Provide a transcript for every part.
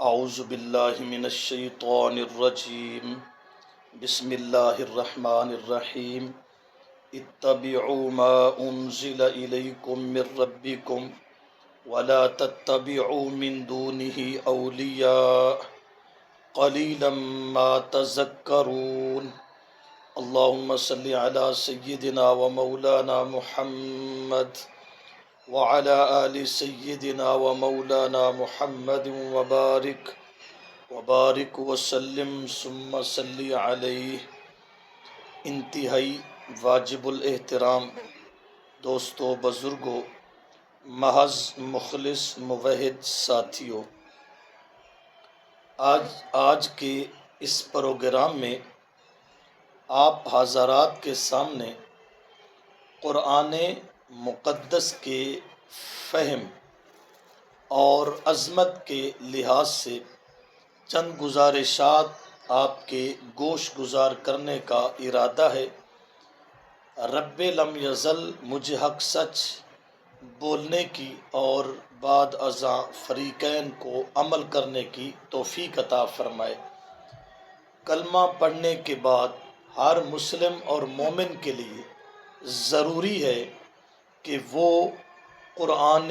اعوذ باللہ من الشیطان الرجیم بسم اللہ الرحمن الرحیم اتبعوا ما انزل الیکم من ربکم ولا تتبعوا من دونه اولیاء قلیلا ما تذکرون اللہم صلی علی سیدنا و مولانا محمد وعلى آل سيدنا ومولانا محمد وبارك وسلم ثم صلی علیہ۔ انتہائی واجب الاحترام دوستو، بزرگوں، محض مخلص موحد ساتھیوں، آج کے اس پروگرام میں آپ حضرات کے سامنے قرآن مقدس کے فہم اور عظمت کے لحاظ سے چند گزارشات آپ کے گوش گزار کرنے کا ارادہ ہے۔ رب لم یزل مجھے حق سچ بولنے کی اور بعد ازاں فریقین کو عمل کرنے کی توفیق عطا فرمائے۔ کلمہ پڑھنے کے بعد ہر مسلم اور مومن کے لیے ضروری ہے کہ وہ قرآن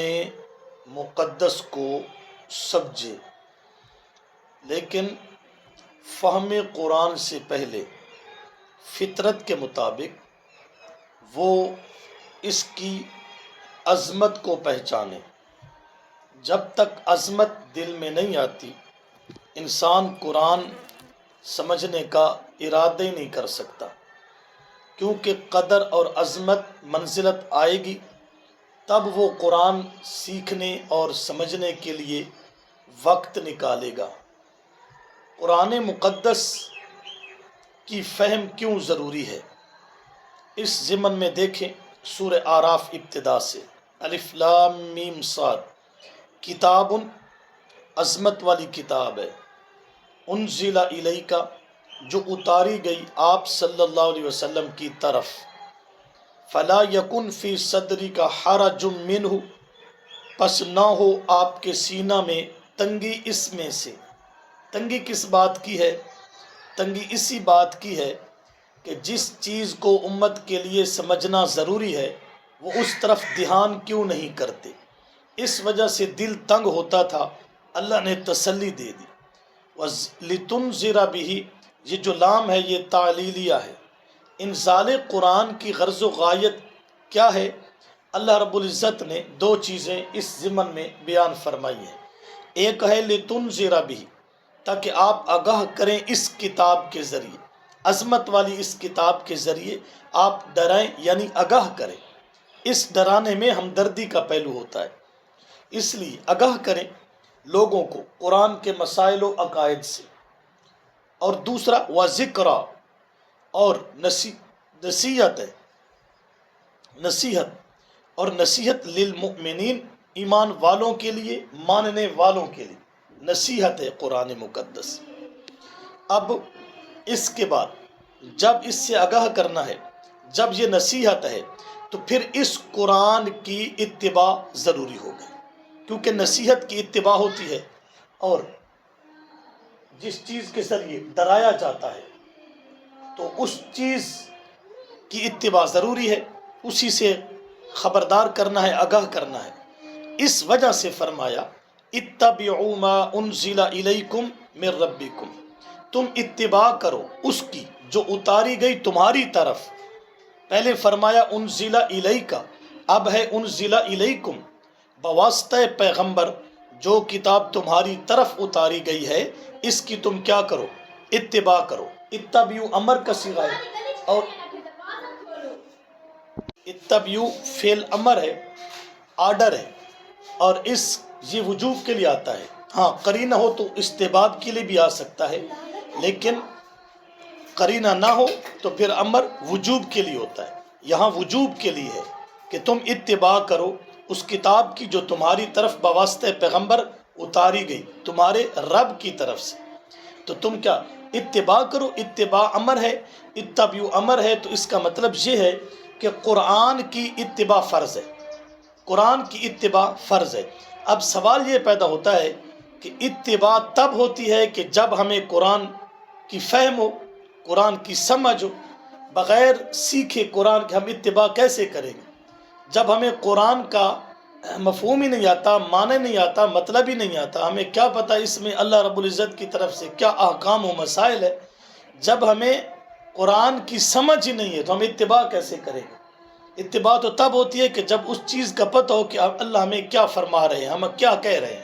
مقدس کو سمجھے، لیکن فہم قرآن سے پہلے فطرت کے مطابق وہ اس کی عظمت کو پہچانے۔ جب تک عظمت دل میں نہیں آتی، انسان قرآن سمجھنے کا ارادہ ہی نہیں کر سکتا، کیونکہ قدر اور عظمت منزلت آئے گی تب وہ قرآن سیکھنے اور سمجھنے کے لیے وقت نکالے گا۔ قرآن مقدس کی فہم کیوں ضروری ہے، اس ضمن میں دیکھیں سورہ اعراف ابتدا سے، الف لام میم صاد، کتاب عظمت والی کتاب ہے، انزل الیک جو اتاری گئی آپ صلی اللہ علیہ وسلم کی طرف، فلا یکن فی صدرک حرج منہ پس نہ ہو آپ کے سینہ میں تنگی اس میں سے۔ تنگی کس بات کی ہے؟ تنگی اسی بات کی ہے کہ جس چیز کو امت کے لیے سمجھنا ضروری ہے وہ اس طرف دھیان کیوں نہیں کرتے، اس وجہ سے دل تنگ ہوتا تھا۔ اللہ نے تسلی دے دی۔ لِتُنذِرَ بِهِ، یہ جو لام ہے یہ تعلیلیہ ہے۔ انزال قرآن کی غرض و غایت کیا ہے؟ اللہ رب العزت نے دو چیزیں اس ضمن میں بیان فرمائی ہیں۔ ایک ہے لِتُنذِرَ بِهِ، تاکہ آپ آگاہ کریں اس کتاب کے ذریعے، عظمت والی اس کتاب کے ذریعے آپ ڈرائیں، یعنی آگاہ کریں۔ اس ڈرانے میں ہمدردی کا پہلو ہوتا ہے، اس لیے آگاہ کریں لوگوں کو قرآن کے مسائل و عقائد سے۔ اور دوسرا وذکرہ، اور نصیحت ہے، نصیحت اور نصیحت للمؤمنین، ایمان والوں کے لیے، ماننے والوں کے لیے نصیحت ہے قرآن مقدس۔ اب اس کے بعد جب اس سے آگاہ کرنا ہے، جب یہ نصیحت ہے، تو پھر اس قرآن کی اتباع ضروری ہو گئی، کیونکہ نصیحت کی اتباع ہوتی ہے، اور جس چیز کے ذریعے ڈرایا جاتا ہے تو اس چیز کی اتباع ضروری ہے، اسی سے خبردار کرنا ہے، آگاہ کرنا ہے۔ اس وجہ سے فرمایا اتبعوا ما انزل الیکم من ربکم، تم اتباع کرو اس کی جو اتاری گئی تمہاری طرف۔ پہلے فرمایا انزل الیک، اب ہے انزل الیکم، بواسطہ پیغمبر جو کتاب تمہاری طرف اتاری گئی ہے اس کی تم کیا کرو؟ اتباع کرو۔ اتبعوا امر کا صیغہ ہے، اور اتبعوا فعل امر ہے، آرڈر ہے، اور یہ وجوب کے لیے آتا ہے۔ ہاں قرینہ ہو تو استحباب کے لیے بھی آ سکتا ہے، لیکن قرینہ نہ ہو تو پھر امر وجوب کے لیے ہوتا ہے۔ یہاں وجوب کے لیے ہے کہ تم اتباع کرو اس کتاب کی جو تمہاری طرف بواسطہ پیغمبر اتاری گئی تمہارے رب کی طرف سے، تو تم کیا اتباع کرو۔ اتباع امر ہے، اتبعوا امر ہے، تو اس کا مطلب یہ ہے کہ قرآن کی اتباع فرض ہے، قرآن کی اتباع فرض ہے۔ اب سوال یہ پیدا ہوتا ہے کہ اتباع تب ہوتی ہے کہ جب ہمیں قرآن کی فہم ہو، قرآن کی سمجھ ہو۔ بغیر سیکھے قرآن کے ہم اتباع کیسے کریں گے؟ جب ہمیں قرآن کا مفہوم ہی نہیں آتا، معنی نہیں آتا، مطلب ہی نہیں آتا، ہمیں کیا پتہ اس میں اللہ رب العزت کی طرف سے کیا احکام و مسائل ہے، جب ہمیں قرآن کی سمجھ ہی نہیں ہے تو ہم اتباع کیسے کریں گے؟ اتباع تو تب ہوتی ہے کہ جب اس چیز کا پتہ ہو کہ اللہ ہمیں کیا فرما رہے ہیں، ہم کیا کہہ رہے ہیں۔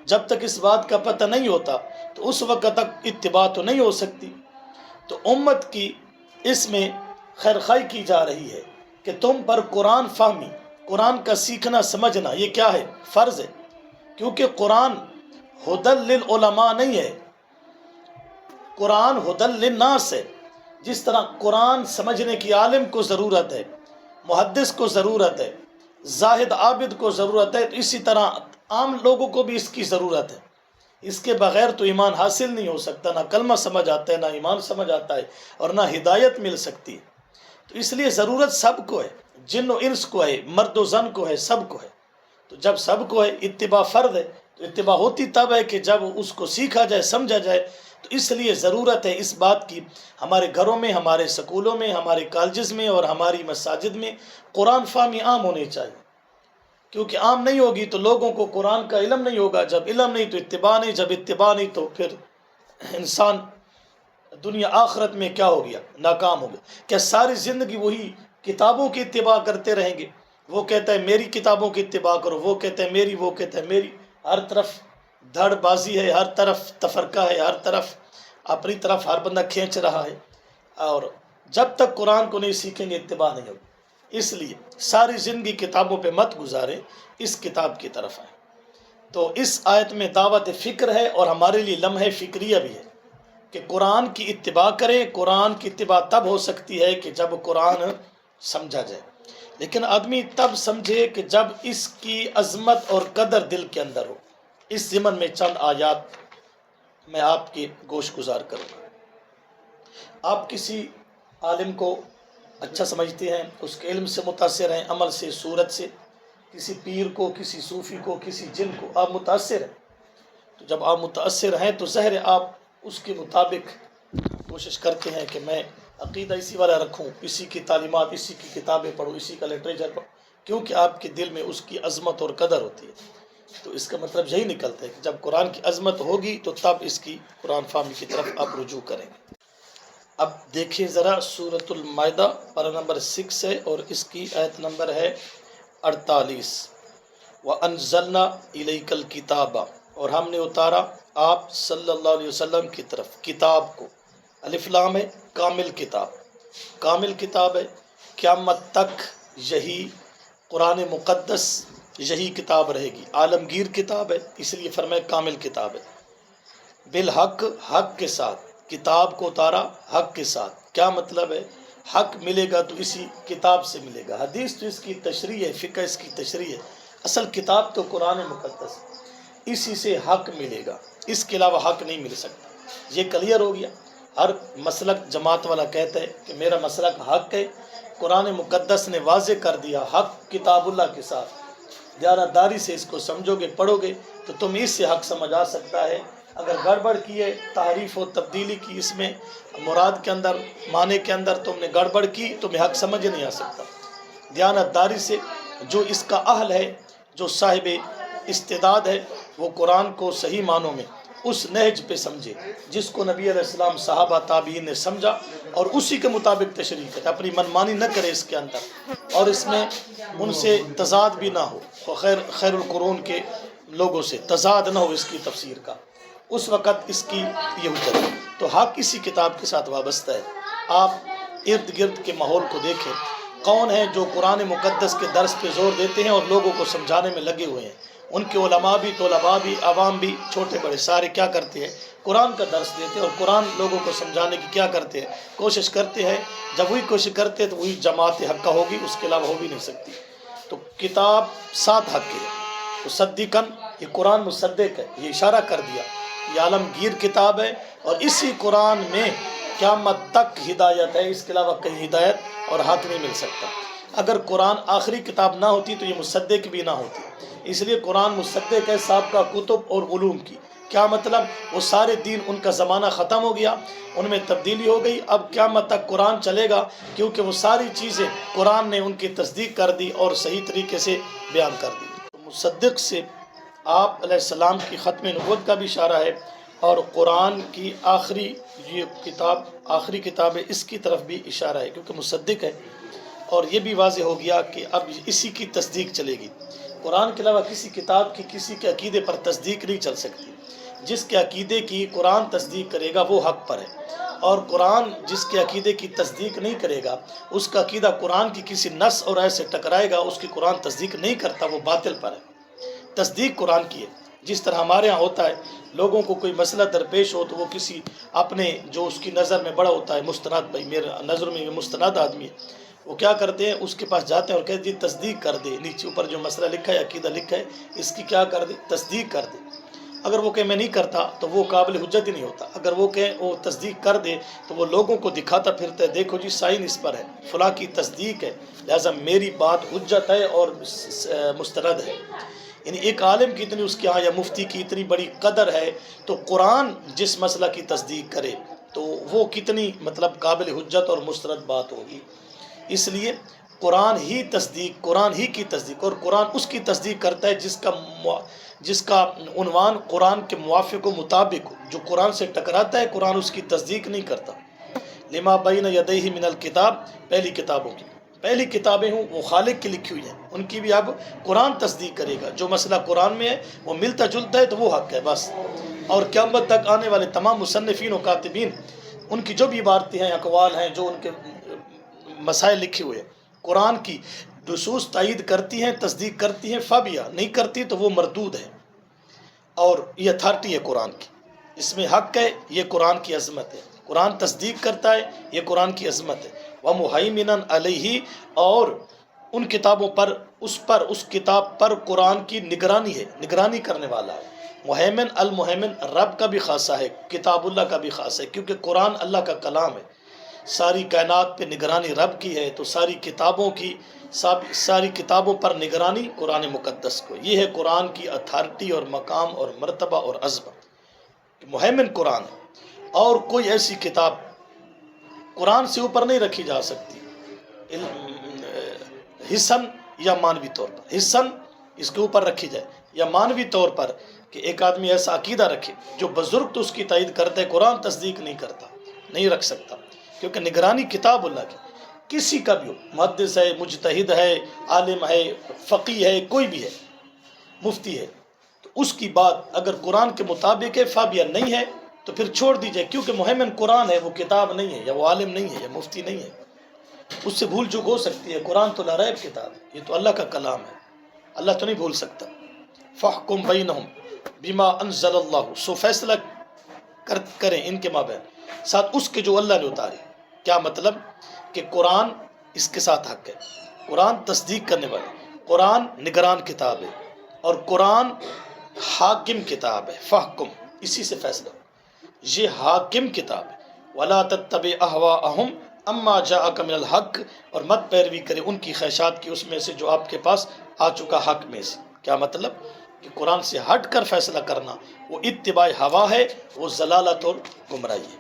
جب تک اس بات کا پتہ نہیں ہوتا تو اس وقت تک اتباع تو نہیں ہو سکتی۔ تو امت کی اس میں خیرخواہی کی جا رہی ہے کہ تم پر قرآن فہمی، قرآن کا سیکھنا سمجھنا یہ کیا ہے؟ فرض ہے، کیونکہ قرآن ہدی للعلماء نہیں ہے، قرآن ہدی للناس ہے۔ جس طرح قرآن سمجھنے کی عالم کو ضرورت ہے، محدث کو ضرورت ہے، زاہد عابد کو ضرورت ہے، تو اسی طرح عام لوگوں کو بھی اس کی ضرورت ہے۔ اس کے بغیر تو ایمان حاصل نہیں ہو سکتا، نہ کلمہ سمجھ آتا ہے، نہ ایمان سمجھ آتا ہے، اور نہ ہدایت مل سکتی ہے۔ تو اس لیے ضرورت سب کو ہے، جن و انس کو ہے، مرد و زن کو ہے، سب کو ہے۔ تو جب سب کو ہے، اتباع فرض ہے، تو اتباع ہوتی تب ہے کہ جب اس کو سیکھا جائے، سمجھا جائے۔ تو اس لیے ضرورت ہے اس بات کی، ہمارے گھروں میں، ہمارے سکولوں میں، ہمارے کالجز میں اور ہماری مساجد میں قرآن فہمی عام ہونی چاہیے، کیونکہ عام نہیں ہوگی تو لوگوں کو قرآن کا علم نہیں ہوگا، جب علم نہیں تو اتباع نہیں، جب اتباع نہیں تو پھر انسان دنیا آخرت میں کیا ہو گیا؟ ناکام ہو گیا۔ کیا ساری زندگی وہی کتابوں کی اتباع کرتے رہیں گے؟ وہ کہتا ہے میری کتابوں کی اتباع کرو، وہ کہتا ہے میری، وہ کہتا ہے میری، ہر طرف دھڑ بازی ہے، ہر طرف تفرقہ ہے، ہر طرف اپنی طرف ہر بندہ کھینچ رہا ہے، اور جب تک قرآن کو نہیں سیکھیں گے اتباع نہیں ہوگی۔ اس لیے ساری زندگی کتابوں پہ مت گزاریں، اس کتاب کی طرف آئیں۔ تو اس آیت میں دعوت فکر ہے، اور ہمارے لیے لمحہ فکریہ بھی ہے کہ قرآن کی اتباع کریں۔ قرآن کی اتباع تب ہو سکتی ہے کہ جب قرآن سمجھا جائے، لیکن آدمی تب سمجھے کہ جب اس کی عظمت اور قدر دل کے اندر ہو۔ اس ضمن میں چند آیات میں آپ کی گوش گزار کروں گا۔ آپ کسی عالم کو اچھا سمجھتے ہیں، اس کے علم سے متاثر ہیں، عمل سے، صورت سے، کسی پیر کو، کسی صوفی کو، کسی جن کو آپ متاثر ہیں، تو جب آپ متاثر ہیں تو ظاہر ہے آپ اس کے مطابق کوشش کرتے ہیں کہ میں عقیدہ اسی والا رکھوں، اسی کی تعلیمات، اسی کی کتابیں پڑھوں، اسی کا لٹریچر پڑھوں، کیونکہ آپ کے دل میں اس کی عظمت اور قدر ہوتی ہے۔ تو اس کا مطلب یہی نکلتا ہے کہ جب قرآن کی عظمت ہوگی تو تب اس کی قرآن فہمی کی طرف آپ رجوع کریں گے۔ اب دیکھیں ذرا سورۃ المائدہ پارہ نمبر 6 ہے، اور اس کی آیت نمبر ہے 48۔ وَأَنزَلْنَا إِلَيْكَ الْكِتَابَ، اور ہم نے اتارا آپ صلی اللہ علیہ وسلم کی طرف کتاب کو۔ الف لام ہے، کامل کتاب، کامل کتاب ہے، قیامت تک یہی قرآن مقدس یہی کتاب رہے گی، عالمگیر کتاب ہے، اس لیے فرمائے کامل کتاب ہے۔ بالحق، حق کے ساتھ، کتاب کو اتارا حق کے ساتھ۔ کیا مطلب ہے؟ حق ملے گا تو اسی کتاب سے ملے گا۔ حدیث تو اس کی تشریح ہے، فقہ اس کی تشریح ہے، اصل کتاب تو قرآن مقدس ہے، اسی سے حق ملے گا، اس کے علاوہ حق نہیں مل سکتا۔ یہ کلیئر ہو گیا۔ ہر مسلک جماعت والا کہتا ہے کہ میرا مسلک حق ہے، قرآن مقدس نے واضح کر دیا حق کتاب اللہ کے ساتھ، دیانتداری سے اس کو سمجھو گے، پڑھو گے تو تم اس سے حق سمجھ آ سکتا ہے۔ اگر گڑبڑ کی ہے، تحریف و تبدیلی کی، اس میں مراد کے اندر، معنی کے اندر تم نے گڑبڑ کی، تمہیں حق سمجھ نہیں آ سکتا۔ دیانتداری سے جو اس کا اہل ہے، جو صاحب استعداد ہے، وہ قرآن کو صحیح معنوں میں اس نہج پہ سمجھے جس کو نبی علیہ السلام، صحابہ، تابعین نے سمجھا، اور اسی کے مطابق تشریح کرے، اپنی منمانی نہ کرے اس کے اندر، اور اس میں ان سے تضاد بھی نہ ہو، خیر القرون کے لوگوں سے تضاد نہ ہو اس کی تفسیر کا، اس وقت اس کی یہ حجت ہے۔ تو حق اسی کتاب کے ساتھ وابستہ ہے۔ آپ ارد گرد کے ماحول کو دیکھیں، کون ہیں جو قرآن مقدس کے درس پہ زور دیتے ہیں اور لوگوں کو سمجھانے میں لگے ہوئے ہیں؟ ان کے علماء بھی، طلباء بھی، عوام بھی، چھوٹے بڑے سارے کیا کرتے ہیں؟ قرآن کا درس دیتے ہیں، اور قرآن لوگوں کو سمجھانے کی کیا کرتے ہیں؟ کوشش کرتے ہیں۔ جب وہی کوشش کرتے ہیں تو وہی جماعت حقہ ہوگی، اس کے علاوہ ہو بھی نہیں سکتی۔ تو کتاب سات حق ہے، مصدقاً، یہ قرآن مصدق ہے، یہ اشارہ کر دیا، یہ عالمگیر کتاب ہے، اور اسی قرآن میں قیامت تک ہدایت ہے، اس کے علاوہ کہیں ہدایت اور حق نہیں مل سکتا۔ اگر قرآن آخری کتاب نہ ہوتی تو یہ مصدق بھی نہ ہوتی، اس لیے قرآن مصدق ہے سابقہ کتب اور علوم کی۔ کیا مطلب؟ وہ سارے دین ان کا زمانہ ختم ہو گیا، ان میں تبدیلی ہو گئی، اب قیامت تک قرآن چلے گا، کیونکہ وہ ساری چیزیں قرآن نے ان کی تصدیق کر دی اور صحیح طریقے سے بیان کر دی۔ مصدق سے آپ علیہ السلام کی ختم نبوت کا بھی اشارہ ہے، اور قرآن کی آخری آخری کتاب ہے، اس کی طرف بھی اشارہ ہے کیونکہ مصدق ہے۔ اور یہ بھی واضح ہو گیا کہ اب اسی کی تصدیق چلے گی، قرآن کے علاوہ کسی کتاب کی کسی کے عقیدے پر تصدیق نہیں چل سکتی۔ جس کے عقیدے کی قرآن تصدیق کرے گا وہ حق پر ہے، اور قرآن جس کے عقیدے کی تصدیق نہیں کرے گا، اس کا عقیدہ قرآن کی کسی نص اور آیت سے ٹکرائے گا، اس کی قرآن تصدیق نہیں کرتا، وہ باطل پر ہے۔ تصدیق قرآن کی ہے، جس طرح ہمارے ہاں ہوتا ہے، لوگوں کو کوئی مسئلہ درپیش ہو تو وہ کسی اپنے جو اس کی نظر میں بڑا ہوتا ہے، مستند، بھائی میرے نظر میں یہ مستند آدمی ہے، وہ کیا کرتے ہیں، اس کے پاس جاتے ہیں اور کہتے ہیں تصدیق کر دے، نیچے اوپر جو مسئلہ لکھا ہے، عقیدہ لکھا ہے، اس کی کیا کر دے، تصدیق کر دے۔ اگر وہ کہ میں نہیں کرتا تو وہ قابل حجت ہی نہیں ہوتا، اگر وہ کہ وہ تصدیق کر دے تو وہ لوگوں کو دکھاتا پھرتا ہے، دیکھو جی سائن اس پر ہے، فلاں کی تصدیق ہے، لہٰذا میری بات حجت ہے اور مستند ہے۔ یعنی ایک عالم کی اتنی اس کے ہاں یا مفتی کی اتنی بڑی قدر ہے، تو قرآن جس مسئلہ کی تصدیق کرے تو وہ کتنی مطلب قابل حجت اور مستند بات ہوگی۔ اس لیے قرآن ہی کی تصدیق، اور قرآن اس کی تصدیق کرتا ہے جس کا عنوان قرآن کے موافق و مطابق ہو۔ جو قرآن سے ٹکراتا ہے قرآن اس کی تصدیق نہیں کرتا۔ لما بین یدیہ من الکتاب، پہلی کتابیں ہوں وہ خالق کی لکھی ہوئی ہیں، ان کی بھی اب قرآن تصدیق کرے گا۔ جو مسئلہ قرآن میں ہے وہ ملتا جلتا ہے تو وہ حق ہے بس۔ اور قیامت تک آنے والے تمام مصنفین و کاتبین، ان کی جو بھی عبارتیں ہیں، اقوال ہیں، جو ان کے مسائل لکھے ہوئے ہیں، قرآن کی نصوص تائید کرتی ہیں، تصدیق کرتی ہیں، فابیہ نہیں کرتی تو وہ مردود ہے۔ اور یہ اتھارٹی ہے قرآن کی، اس میں حق ہے، یہ قرآن کی عظمت ہے۔ قرآن تصدیق کرتا ہے، یہ قرآن کی عظمت ہے۔ وَمُحَيْمِنًا عَلَيْهِ، اور ان کتابوں پر اس کتاب پر قرآن کی نگرانی ہے، نگرانی کرنے والا ہے۔ محیمن، المحیمن رب کا بھی خاصہ ہے، کتاب اللہ کا بھی خاصہ ہے، کیونکہ قرآن اللہ کا کلام ہے۔ ساری کائنات پہ نگرانی رب کی ہے، تو ساری کتابوں پر نگرانی قرآن مقدس کو۔ یہ ہے قرآن کی اتھارٹی اور مقام اور مرتبہ اور عظمت، محیمن قرآن ہے۔ اور کوئی ایسی کتاب قرآن سے اوپر نہیں رکھی جا سکتی، حسن یا مانوی طور پر، حسن اس کے اوپر رکھی جائے یا مانوی طور پر کہ ایک آدمی ایسا عقیدہ رکھے جو بزرگ تو اس کی تائید کرتا ہے، قرآن تصدیق نہیں کرتا، نہیں رکھ سکتا، کیونکہ نگرانی کتاب اللہ کی کسی کا بھی ہو، محدث ہے، مجتہد ہے، عالم ہے، فقیہ ہے، کوئی بھی ہے، مفتی ہے، تو اس کی بات اگر قرآن کے مطابق ہے فابیہ نہیں ہے تو پھر چھوڑ دی جائے، کیونکہ محیمن قرآن ہے، وہ کتاب نہیں ہے، یا وہ عالم نہیں ہے، یا مفتی نہیں ہے، اس سے بھول چوک ہو سکتی ہے۔ قرآن تو لا ریب کتاب ہے، یہ تو اللہ کا کلام ہے، اللہ تو نہیں بھول سکتا۔ فاحکم بینہم بما انزل اللہ، سو فیصلہ کریں ان کے مابین ساتھ اس کے جو اللہ نے اتارے۔ کیا مطلب؟ کہ قرآن اس کے ساتھ حق ہے، قرآن تصدیق کرنے والے، قرآن نگران کتاب ہے، اور قرآن حاکم کتاب ہے۔ فاحکم، اسی سے فیصلہ، یہ حاکم کتاب ہے۔ ولا تتبع اہواءہم اما جاءک من الحق، اور مت پیروی کرے ان کی خواہشات کی، اس میں سے جو آپ کے پاس آ چکا حق میں سے۔ کیا مطلب؟ کہ قرآن سے ہٹ کر فیصلہ کرنا وہ اتباع ہوا ہے، وہ ضلالت اور گمراہی ہے۔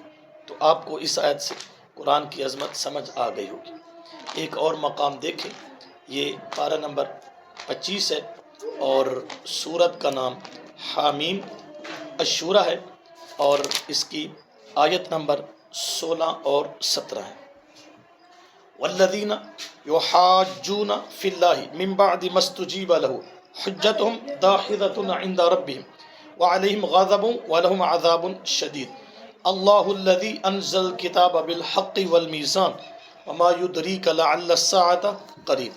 تو آپ کو اس آیت سے قرآن کی عظمت سمجھ آ گئی ہوگی۔ ایک اور مقام دیکھیں، یہ پارہ نمبر 25 ہے، اور سورت کا نام حامیم الشورى ہے، اور اس کی آیت نمبر 16 اور 17 ہے۔ والذین یحاجون فی اللہ من بعد ما استجیب له حجتهم داحضۃ عند ربهم وعلیہم غضب ولہم عذاب شدید اللہ الذی انزل الکتاب بالحق والمیزان وما یدریک لعل الساعة قریب۔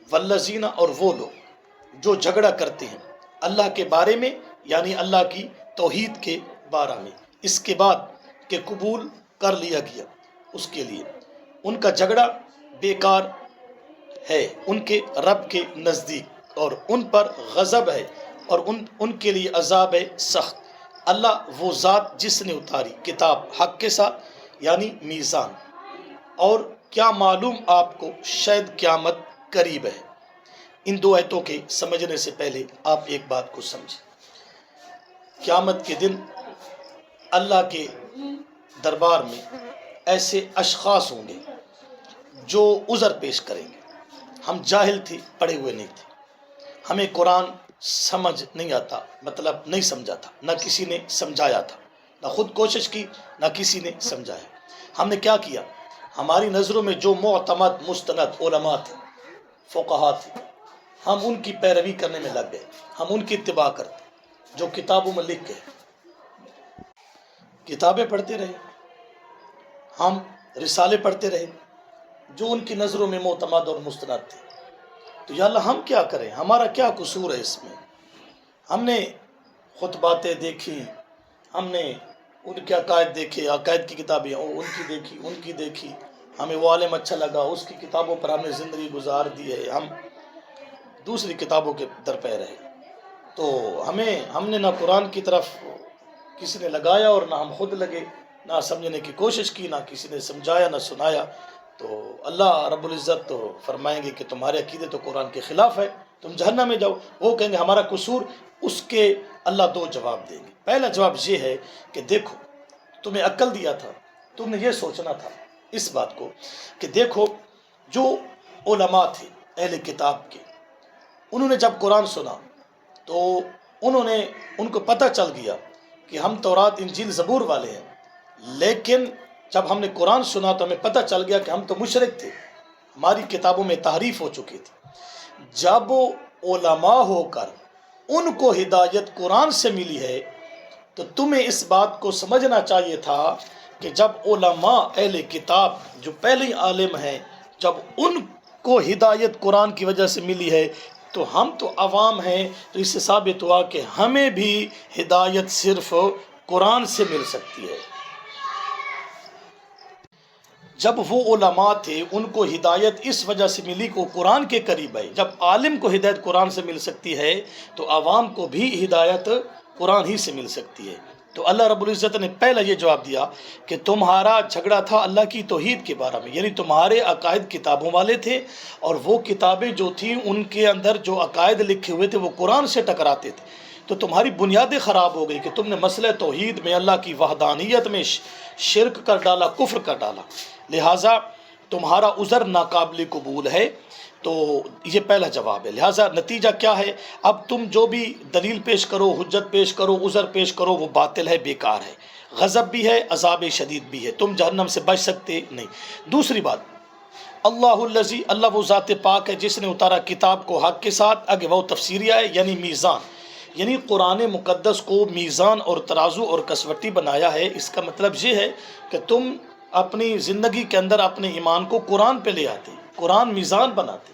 والذین، اور وہ لوگ جو جھگڑا کرتے ہیں اللہ کے بارے میں، یعنی اللہ کی توحید کے بارے میں، اس کے بعد کہ قبول کر لیا گیا اس کے لیے، ان کا جھگڑا بیکار ہے ان کے رب کے نزدیک، اور ان پر غضب ہے، اور ان کے لیے عذاب ہے سخت۔ اللہ وہ ذات جس نے اتاری کتاب حق کے ساتھ، یعنی میزان، اور کیا معلوم آپ کو شاید قیامت قریب ہے۔ ان دو آیتوں کے سمجھنے سے پہلے آپ ایک بات کو سمجھیں۔ قیامت کے دن اللہ کے دربار میں ایسے اشخاص ہوں گے جو عذر پیش کریں گے۔ ہم جاہل تھے، پڑھے ہوئے نہیں تھے، ہمیں قرآن سمجھ نہیں آتا، مطلب نہیں سمجھا تھا، نہ کسی نے سمجھایا تھا، نہ خود کوشش کی، نہ کسی نے سمجھایا۔ ہم نے کیا کیا؟ ہماری نظروں میں جو معتمد مستند علماء تھے، فقہا تھے، ہم ان کی پیروی کرنے میں لگ گئے، ہم ان کی اتباع کرتے، جو کتابوں میں لکھ گئے، کتابیں پڑھتے رہے، ہم رسالے پڑھتے رہے جو ان کی نظروں میں معتمد اور مستند تھے۔ تو یا اللہ ہم کیا کریں؟ ہمارا کیا قصور ہے اس میں؟ ہم نے خطباتیں دیکھی، ہم نے ان کے عقائد دیکھے، عقائد کی کتابیں ان کی دیکھی، ہمیں وہ عالم اچھا لگا، اس کی کتابوں پر ہم نے زندگی گزار دی ہے، ہم دوسری کتابوں کے درپے رہے۔ تو ہم نے نہ قرآن کی طرف کسی نے لگایا اور نہ ہم خود لگے، نہ سمجھنے کی کوشش کی، نہ کسی نے سمجھایا نہ سنایا۔ تو اللہ رب العزت تو فرمائیں گے کہ تمہارے عقیدے تو قرآن کے خلاف ہے، تم جہنم میں جاؤ۔ وہ کہیں گے ہمارا قصور، اس کے اللہ دو جواب دیں گے۔ پہلا جواب یہ ہے کہ دیکھو تمہیں عقل دیا تھا، تم نے یہ سوچنا تھا اس بات کو کہ دیکھو جو علماء تھے اہل کتاب کے، انہوں نے جب قرآن سنا تو ان کو پتہ چل گیا کہ ہم تورات انجیل زبور والے ہیں، لیکن جب ہم نے قرآن سنا تو ہمیں پتہ چل گیا کہ ہم تو مشرک تھے، ہماری کتابوں میں تحریف ہو چکی تھی۔ جب علماء ہو کر ان کو ہدایت قرآن سے ملی ہے تو تمہیں اس بات کو سمجھنا چاہیے تھا کہ جب علماء اہل کتاب جو پہلے عالم ہیں، جب ان کو ہدایت قرآن کی وجہ سے ملی ہے تو ہم تو عوام ہیں، تو اس سے ثابت ہوا کہ ہمیں بھی ہدایت صرف قرآن سے مل سکتی ہے۔ جب وہ علماء تھے ان کو ہدایت اس وجہ سے ملی کہ وہ قرآن کے قریب ہے۔ جب عالم کو ہدایت قرآن سے مل سکتی ہے تو عوام کو بھی ہدایت قرآن ہی سے مل سکتی ہے۔ تو اللہ رب العزت نے پہلا یہ جواب دیا کہ تمہارا جھگڑا تھا اللہ کی توحید کے بارے میں، یعنی تمہارے عقائد کتابوں والے تھے، اور وہ کتابیں جو تھیں ان کے اندر جو عقائد لکھے ہوئے تھے وہ قرآن سے ٹکراتے تھے۔ تو تمہاری بنیادیں خراب ہو گئی کہ تم نے مسئلہ توحید میں اللہ کی وحدانیت میں شرک کر ڈالا، کفر کر ڈالا، لہٰذا تمہارا عذر ناقابل قبول ہے۔ تو یہ پہلا جواب ہے۔ لہٰذا نتیجہ کیا ہے؟ اب تم جو بھی دلیل پیش کرو، حجت پیش کرو، عذر پیش کرو، وہ باطل ہے، بیکار ہے، غضب بھی ہے، عذاب شدید بھی ہے، تم جہنم سے بچ سکتے نہیں۔ دوسری بات، اللہ الذی، اللہ وہ ذات پاک ہے جس نے اتارا کتاب کو حق کے ساتھ، آگے وہ تفسیریہ ہے یعنی میزان، یعنی قرآن مقدس کو میزان اور ترازو اور کسوٹی بنایا ہے۔ اس کا مطلب یہ ہے کہ تم اپنی زندگی کے اندر اپنے ایمان کو قرآن پہ لے آتے، قرآن میزان بناتے،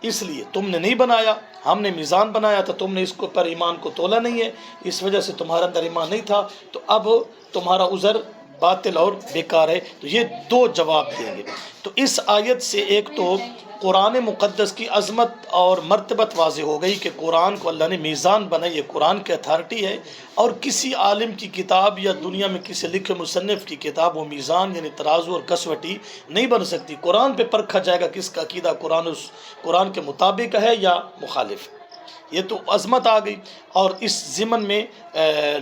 اس لیے تم نے نہیں بنایا، ہم نے میزان بنایا تھا، تم نے اس کو پر ایمان کو تولا نہیں ہے، اس وجہ سے تمہارا اندر ایمان نہیں تھا، تو اب تمہارا عذر باطل اور بیکار ہے۔ تو یہ دو جواب دیں گے۔ تو اس آیت سے ایک تو قرآن مقدس کی عظمت اور مرتبت واضح ہو گئی کہ قرآن کو اللہ نے میزان بنائی، یہ قرآن کی اتھارٹی ہے، اور کسی عالم کی کتاب یا دنیا میں کسی لکھے مصنف کی کتاب وہ میزان یعنی ترازو اور کسوٹی نہیں بن سکتی۔ قرآن پہ پرکھا جائے گا کس کا عقیدہ قرآن کے مطابق ہے یا مخالف۔ یہ تو عظمت آ گئی، اور اس ضمن میں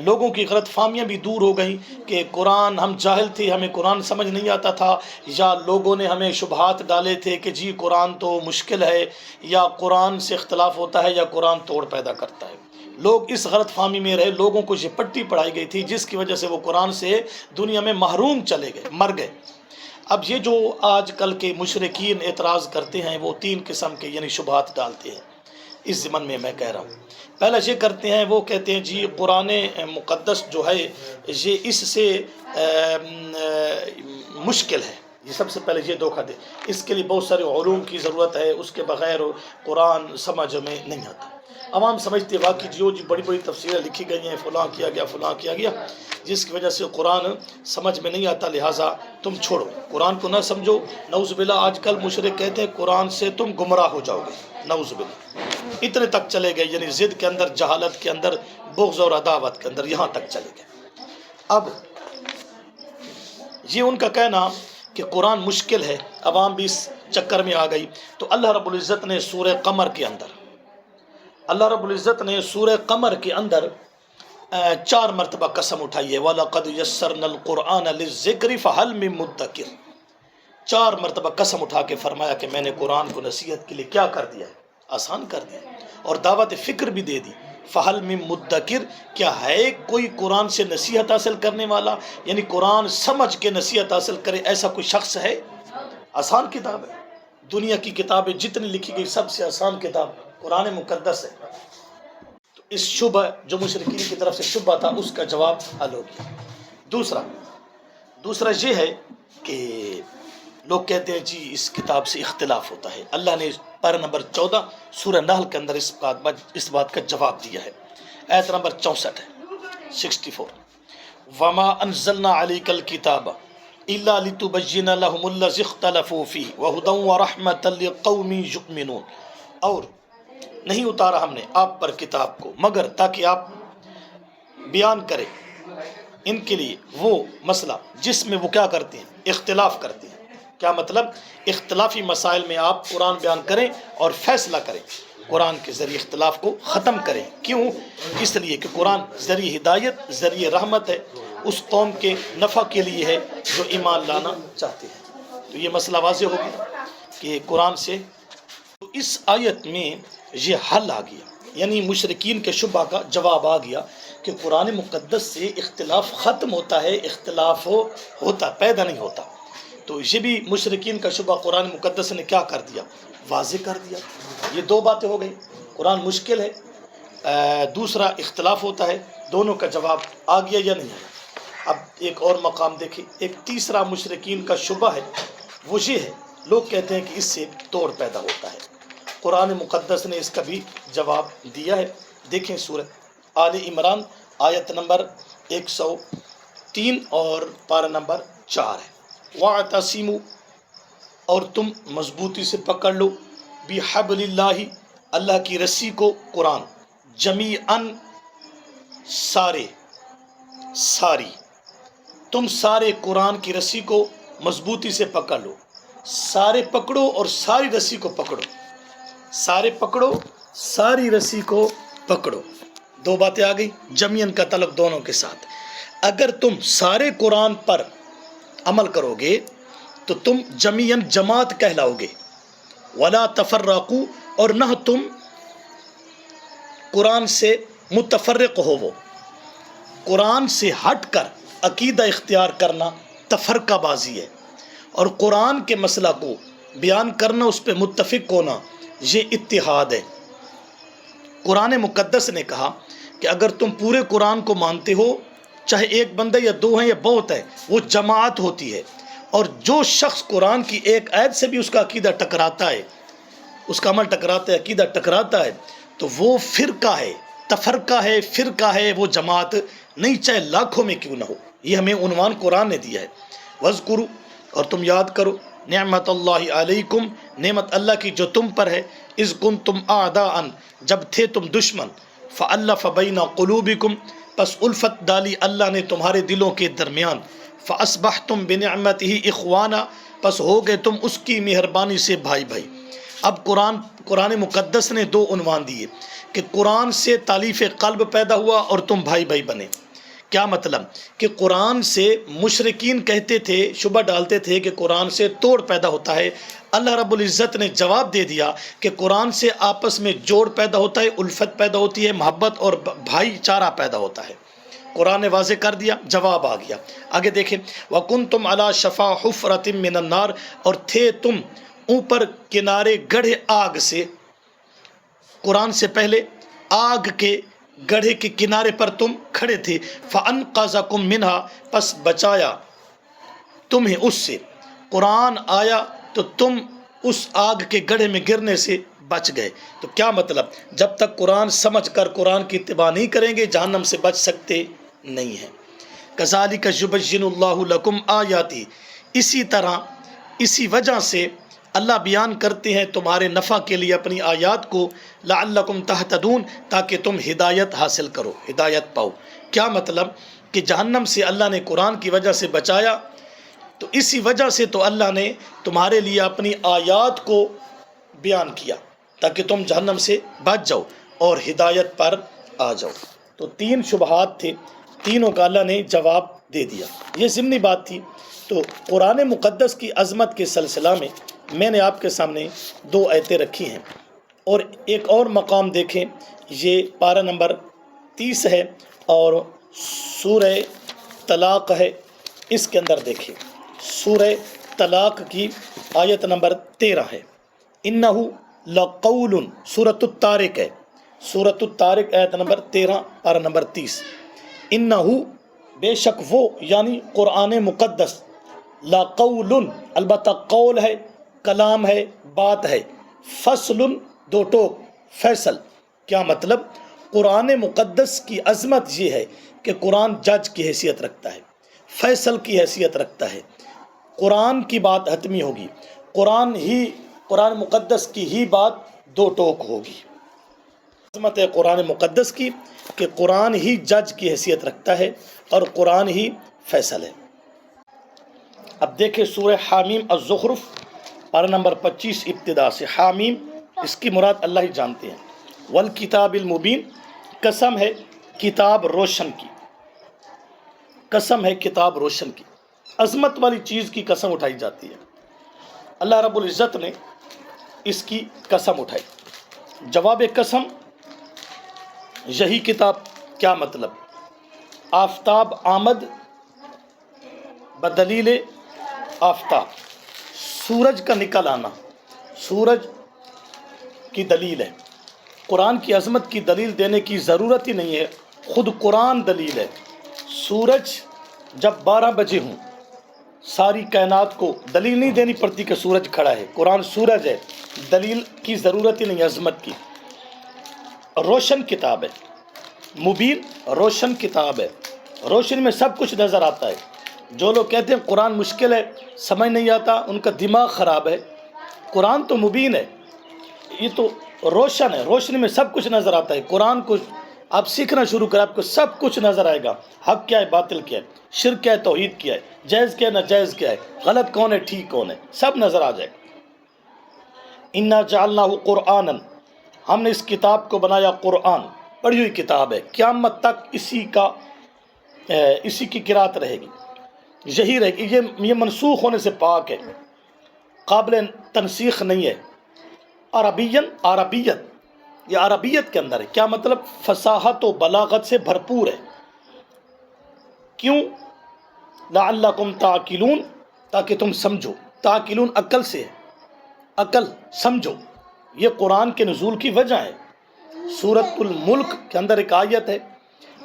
لوگوں کی غلط فہمیاں بھی دور ہو گئیں کہ قرآن، ہم جاہل تھے، ہمیں قرآن سمجھ نہیں آتا تھا، یا لوگوں نے ہمیں شبہات ڈالے تھے کہ جی قرآن تو مشکل ہے، یا قرآن سے اختلاف ہوتا ہے، یا قرآن توڑ پیدا کرتا ہے۔ لوگ اس غلط فہمی میں رہے، لوگوں کو یہ پٹی پڑھائی گئی تھی جس کی وجہ سے وہ قرآن سے دنیا میں محروم چلے گئے، مر گئے۔ اب یہ جو آج کل کے مشرکین اعتراض کرتے ہیں وہ تین قسم کے یعنی شبہات ڈالتے ہیں اس ضمن میں کہہ رہا ہوں۔ پہلا یہ کرتے ہیں، وہ کہتے ہیں جی قرآن مقدس جو ہے یہ اس سے مشکل ہے، یہ سب سے پہلے یہ دھوکہ دے، اس کے لیے بہت سارے علوم کی ضرورت ہے، اس کے بغیر قرآن سمجھ میں نہیں آتا۔ عوام سمجھتے واقعی جی بڑی بڑی تفسیریں لکھی گئی ہیں، فلاں کیا گیا، فلاں کیا گیا، جس کی وجہ سے قرآن سمجھ میں نہیں آتا، لہٰذا تم چھوڑو، قرآن کو نہ سمجھو۔ نعوذ باللہ آج کل مشرک کہتے ہیں قرآن سے تم گمراہ ہو جاؤ گے، نعوذ باللہ، اتنے تک چلے گئے، یعنی ضد کے اندر، جہالت کے اندر، بغض اور عداوت کے اندر، یہاں تک چلے گئے۔ اب یہ ان کا کہنا کہ قرآن مشکل ہے، عوام بھی اس چکر میں آ گئی، تو اللہ رب العزت نے سورہ قمر کے اندر چار مرتبہ قسم اٹھائی ہے، وَلَقَدْ يَسَّرْنَا الْقُرْآنَ لِلذِّكْرِ فَهَلْ مِن مُدَّكِرٍ۔ چار مرتبہ قسم اٹھا کے فرمایا کہ میں نے قرآن کو نصیحت کے لیے کیا کر دیا ہے، آسان کر دیا، اور دعوت فکر بھی دے دی۔ فَهَلْ مِن مُدَّكِرٍ، کیا ہے کوئی قرآن سے نصیحت حاصل کرنے والا، یعنی قرآن سمجھ کے نصیحت حاصل کرے، ایسا کوئی شخص ہے؟ آسان کتاب ہے، دنیا کی کتابیں جتنی لکھی گئی سب سے آسان کتاب قرآن مقدس ہے۔ تو اس شبہ جو مشرکین کی طرف سے شبہ تھا اس کا جواب حل ہو گیا۔ دوسرا یہ ہے کہ لوگ کہتے ہیں جی اس کتاب سے اختلاف ہوتا ہے۔ اللہ نے پارہ نمبر 14 سورہ نحل کے اندر اس بات کا جواب دیا ہے۔ آیت نمبر 64 ہے، 64، وَمَا أَنزَلْنَا عَلَيْكَ الْكِتَابَ إِلَّا لِتُبَيِّنَ لَهُمُ الَّذِي اخْتَلَفُوا فِيهِ وَهُدًى وَرَحْمَةً لِقَوْمٍ يُؤْمِنُونَ، اور نہیں اتارا ہم نے آپ پر کتاب کو مگر تاکہ آپ بیان کریں ان کے لیے وہ مسئلہ جس میں وہ کیا کرتے ہیں، اختلاف کرتے ہیں۔ کیا مطلب؟ اختلافی مسائل میں آپ قرآن بیان کریں اور فیصلہ کریں، قرآن کے ذریعے اختلاف کو ختم کریں۔ کیوں؟ اس لیے کہ قرآن ذریعہ ہدایت، ذریعہ رحمت ہے، اس قوم کے نفع کے لیے ہے جو ایمان لانا چاہتے ہیں۔ تو یہ مسئلہ واضح ہو گیا کہ قرآن سے، تو اس آیت میں یہ حل آ گیا، یعنی مشرکین کے شبہ کا جواب آ گیا کہ قرآن مقدس سے اختلاف ختم ہوتا ہے، اختلاف ہوتا پیدا نہیں ہوتا۔ تو یہ بھی مشرکین کا شبہ قرآن مقدس نے کیا کر دیا، واضح کر دیا۔ یہ دو باتیں ہو گئی، قرآن مشکل ہے، دوسرا اختلاف ہوتا ہے، دونوں کا جواب آ گیا یا نہیں آیا۔ اب ایک اور مقام دیکھیں، ایک تیسرا مشرکین کا شبہ ہے، وہ یہ ہے، لوگ کہتے ہیں کہ اس سے توڑ پیدا ہوتا ہے۔ قرآن مقدس نے اس کا بھی جواب دیا ہے۔ دیکھیں سورہ آل عمران آیت نمبر 103 اور پارہ نمبر 4 ہے، وَاعْتَصِمُوا، اور تم مضبوطی سے پکڑ لو، بِحَبْلِ اللَّهِ، اللہ کی رسی کو، قرآن، جمیعاً، ساری، تم سارے قرآن کی رسی کو مضبوطی سے پکڑ لو، سارے پکڑو اور ساری رسی کو پکڑو، سارے پکڑو، ساری رسی کو پکڑو، دو باتیں آ گئی، جمیعاً کا تعلق دونوں کے ساتھ۔ اگر تم سارے قرآن پر عمل کرو گے تو تم جمیعاً جماعت کہلاؤ گے، ولا تفرقوا، اور نہ تم قرآن سے متفرق ہوو۔ قرآن سے ہٹ کر عقیدہ اختیار کرنا تفرقہ بازی ہے، اور قرآن کے مسئلہ کو بیان کرنا، اس پہ متفق ہونا، یہ اتحاد ہے۔ قرآن مقدس نے کہا کہ اگر تم پورے قرآن کو مانتے ہو، چاہے ایک بندہ یا دو ہیں یا بہت ہے، وہ جماعت ہوتی ہے، اور جو شخص قرآن کی ایک آیت سے بھی اس کا عقیدہ ٹکراتا ہے، اس کا عمل ٹکراتا ہے، عقیدہ ٹکراتا ہے، تو وہ فرقہ ہے، تفرقہ ہے، فرقہ ہے، وہ جماعت نہیں، چاہے لاکھوں میں کیوں نہ ہو۔ یہ ہمیں عنوان قرآن نے دیا ہے۔ وَاذْكُرُوا، اور تم یاد کرو، نعمت اللہ علیکم، نعمت اللہ کی جو تم پر ہے، اذ کنتم اعداء، جب تھے تم دشمن، فألف بین قلوبکم، پس الفت ڈالی اللہ نے تمہارے دلوں کے درمیان، فاصبحتم بنعمتہ اخوانا، پس ہو گئے تم اس کی مہربانی سے بھائی بھائی۔ اب قرآن مقدس نے دو عنوان دیے کہ قرآن سے تالیف قلب پیدا ہوا اور تم بھائی بھائی بنے۔ کیا مطلب؟ کہ قرآن سے مشرکین کہتے تھے، شبہ ڈالتے تھے کہ قرآن سے توڑ پیدا ہوتا ہے، اللہ رب العزت نے جواب دے دیا کہ قرآن سے آپس میں جوڑ پیدا ہوتا ہے، الفت پیدا ہوتی ہے، محبت اور بھائی چارہ پیدا ہوتا ہے۔ قرآن نے واضح کر دیا، جواب آ گیا۔ آگے دیکھیں، وَكُنْتُمْ عَلَى شَفَا حُفْرَةٍ مِّنَ النَّارِ، اور تھے تم اوپر کنارے گڑھے آگ سے، قرآن سے پہلے آگ کے گڑھے کے کنارے پر تم کھڑے تھے، فَأَنْقَذَكُم مِّنْهَا، پس بچایا تمہیں اس سے، قرآن آیا تو تم اس آگ کے گڑھے میں گرنے سے بچ گئے۔ تو کیا مطلب؟ جب تک قرآن سمجھ کر قرآن کی اتباع نہیں کریں گے، جہنم سے بچ سکتے نہیں ہیں۔ كَذَلِكَ يُبَيِّنُ اللَّهُ لَكُمْ آيَاتِهِ، اسی طرح، اسی وجہ سے اللہ بیان کرتے ہیں تمہارے نفع کے لیے اپنی آیات کو، لعلکم تہتدون، تاکہ تم ہدایت حاصل کرو، ہدایت پاؤ۔ کیا مطلب؟ کہ جہنم سے اللہ نے قرآن کی وجہ سے بچایا، تو اسی وجہ سے تو اللہ نے تمہارے لیے اپنی آیات کو بیان کیا تاکہ تم جہنم سے بچ جاؤ اور ہدایت پر آ جاؤ۔ تو 3 شبہات تھے، تینوں کا اللہ نے جواب دے دیا۔ یہ ضمنی بات تھی۔ تو قرآن مقدس کی عظمت کے سلسلہ میں نے آپ کے سامنے 2 آیتیں رکھی ہیں، اور ایک اور مقام دیکھیں، یہ پارہ نمبر 30 ہے اور سورہ طلاق ہے، اس کے اندر دیکھیں سورہ طلاق کی آیت نمبر 13 ہے۔ انہو لقول، سورۃ الطارق ہے، سورۃ الطارق آیت نمبر 13 پارہ نمبر 30۔ انہو، بے شک وہ، یعنی قرآن مقدس، لقول، البتہ قول ہے، کلام ہے، بات ہے، فصل، 2 ٹوک، فیصل۔ کیا مطلب؟ قرآن مقدس کی عظمت یہ ہے کہ قرآن جج کی حیثیت رکھتا ہے، فیصل کی حیثیت رکھتا ہے، قرآن کی بات حتمی ہوگی، قرآن مقدس کی ہی بات 2 ٹوک ہوگی۔ عظمت ہے قرآن مقدس کی کہ قرآن ہی جج کی حیثیت رکھتا ہے اور قرآن ہی فیصل ہے۔ اب دیکھیں سورہ حامیم الزخرف پارہ نمبر 25 ابتدا سے۔ حامیم، اس کی مراد اللہ ہی جانتے ہیں۔ والکتاب المبین، قسم ہے کتاب روشن کی، قسم ہے کتاب روشن کی۔ عظمت والی چیز کی قسم اٹھائی جاتی ہے، اللہ رب العزت نے اس کی قسم اٹھائی۔ جواب قسم یہی کتاب۔ کیا مطلب؟ آفتاب آمد بدلیل آفتاب، سورج کا نکل آنا سورج کی دلیل ہے۔ قرآن کی عظمت کی دلیل دینے کی ضرورت ہی نہیں ہے، خود قرآن دلیل ہے۔ سورج جب 12 بجے ہوں، ساری کائنات کو دلیل نہیں دینی پڑتی کہ سورج کھڑا ہے، قرآن سورج ہے، دلیل کی ضرورت ہی نہیں عظمت کی۔ روشن کتاب ہے، مبین روشن کتاب ہے، روشنی میں سب کچھ نظر آتا ہے۔ جو لوگ کہتے ہیں قرآن مشکل ہے، سمجھ نہیں آتا، ان کا دماغ خراب ہے۔ قرآن تو مبین ہے، یہ تو روشن ہے، روشنی میں سب کچھ نظر آتا ہے۔ قرآن کو آپ سیکھنا شروع کریں، آپ کو سب کچھ نظر آئے گا، حق کیا ہے، باطل کیا ہے، شرک کیا ہے، توحید کیا ہے، جائز کیا ہے، ناجائز کیا ہے، غلط کون ہے، ٹھیک کون ہے، سب نظر آ جائے گا۔ انا جعلناہ قرآنا، ہم نے اس کتاب کو بنایا قرآن، پڑھی ہوئی کتاب ہے، قیامت تک اسی کی قرات رہے گی، یہی رہے گی، یہ منسوخ ہونے سے پاک ہے، قابل تنسیخ نہیں ہے۔ عربیت، یہ عربیت کے اندر ہے۔ کیا مطلب؟ فصاحت و بلاغت سے بھرپور ہے۔ کیوں؟ لعلکم تعقلون، تاکہ تم سمجھو۔ تعقلون عقل سے ہے، عقل سمجھو، یہ قرآن کے نزول کی وجہ ہے۔ سورۃ الملک کے اندر ایک آیت ہے،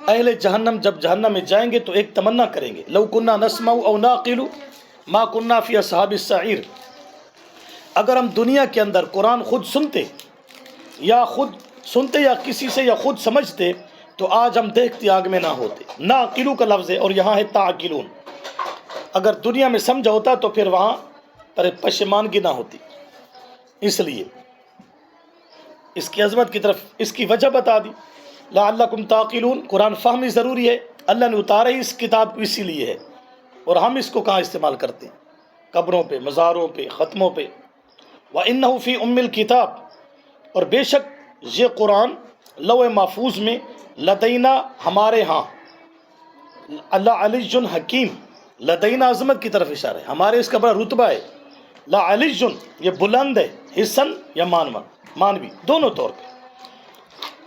اہل جہنم جب جہنم میں جائیں گے تو ایک تمنا کریں گے، لو کننا نسمع او نعقل ما کننا فی اصحاب السعیر، اگر ہم دنیا کے اندر قرآن خود سنتے یا کسی سے یا خود سمجھتے تو آج ہم دیکھتے آگ میں نہ ہوتے۔ نعقلو کا لفظ ہے اور یہاں ہے تعقلون۔ اگر دنیا میں سمجھا ہوتا تو پھر وہاں پر پشیمانگی نہ ہوتی۔ اس لیے اس کی عظمت کی طرف اس کی وجہ بتا دی، لعلکم تعقلون۔ قرآن فہمی ضروری ہے، اللہ نے اتارا ہی اس کتاب کو اسی لیے ہے، اور ہم اس کو کہاں استعمال کرتے ہیں؟ قبروں پہ، مزاروں پہ، ختموں پہ۔ وَإِنَّهُ فِي أُمِّ الْكِتَابِ، اور بے شک یہ قرآن لوح محفوظ میں، لدینا ہمارے ہاں، اللہ علی حکیم، لدینا عظمت کی طرف اشارہ ہے، ہمارے اس کا بڑا رتبہ ہے۔ لا علی، یہ بلند ہے، حسن یا مانوی دونوں طور پہ۔